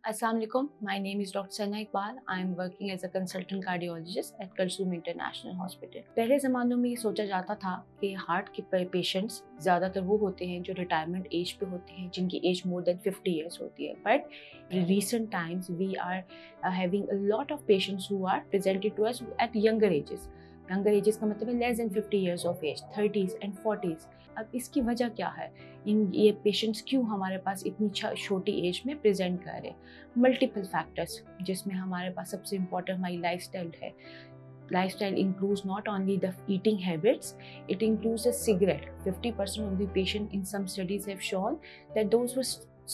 Assalamualaikum. My name is Dr. Sana Iqbal. I am working as a consultant cardiologist at Kulsum International Hospital. पहले ज़मानों में ये सोचा जाता था कि हार्ट के पेशेंट्स ज़्यादातर वो होते हैं जो रिटायरमेंट एज पे होते हैं, जिनकी एज मोर देन 50 years होती है. But recent times we are having a lot of patients who are presented to us at younger ages. Younger ages का मतलब है less than 50 years of age, 30s and 40s. अब इसकी वजह क्या है? ये पेशेंट्स क्यों हमारे पास इतनी छोटी एज में प्रेजेंट कर रहे हैं? मल्टीपल फैक्टर्स, जिसमें हमारे पास सबसे इम्पोर्टेंट हमारी लाइफस्टाइल है. Lifestyle includes not only the eating habits, it includes a cigarette. 50% of the patient in some studies have shown that those were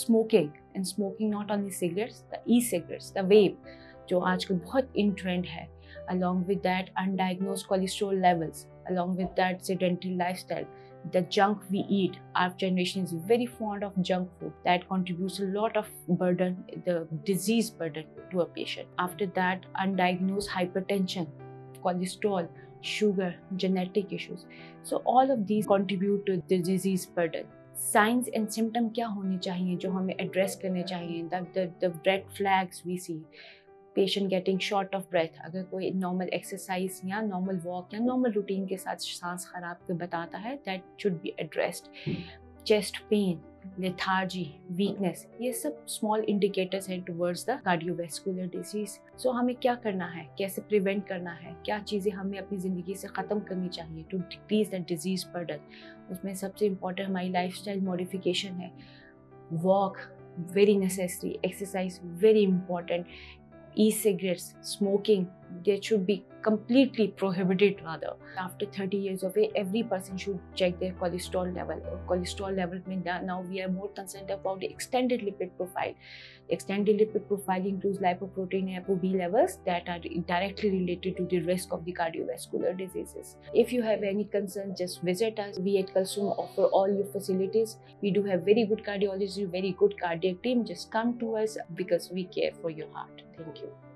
smoking, and smoking not only cigarettes, the e-cigarettes, the vape, जो आजकल बहुत in trend है. Along with that, undiagnosed cholesterol levels, along with that sedentary lifestyle, the junk we eat. Our generation is very fond of junk food. That contributes a lot of burden, the disease burden to a patient. After that, undiagnosed hypertension, cholesterol, sugar, genetic issues. So all of these contribute to the disease burden. Signs and symptoms क्या होने चाहिए जो हमें address करने चाहिए? The red flags we see. Patient getting short of breath, अगर कोई normal exercise या नॉर्मल वॉक या नॉर्मल रूटीन के साथ सांस खराब के बताता है, that should be addressed. Chest pain, lethargy, weakness, ये सब स्मॉल इंडिकेटर्स हैं towards the cardiovascular disease. So हमें क्या करना है, कैसे प्रिवेंट करना है, क्या चीज़ें हमें अपनी ज़िंदगी से ख़त्म करनी चाहिए to decrease the disease burden? उसमें सबसे इम्पॉर्टेंट हमारी लाइफस्टाइल मॉडिफिकेशन है. Walk very necessary, exercise very important. E-cigarettes, smoking, they should be completely prohibited rather. After 30 years of age, every person should check their cholesterol level. Cholesterol level means now we are more concerned about the extended lipid profile. Extended lipid profile includes lipoprotein and ApoB levels that are directly related to the risk of the cardiovascular diseases. If you have any concern, just visit us. We at Kulsum offer all your facilities. We do have very good cardiology, very good cardiac team. Just come to us because we care for your heart. Thank you.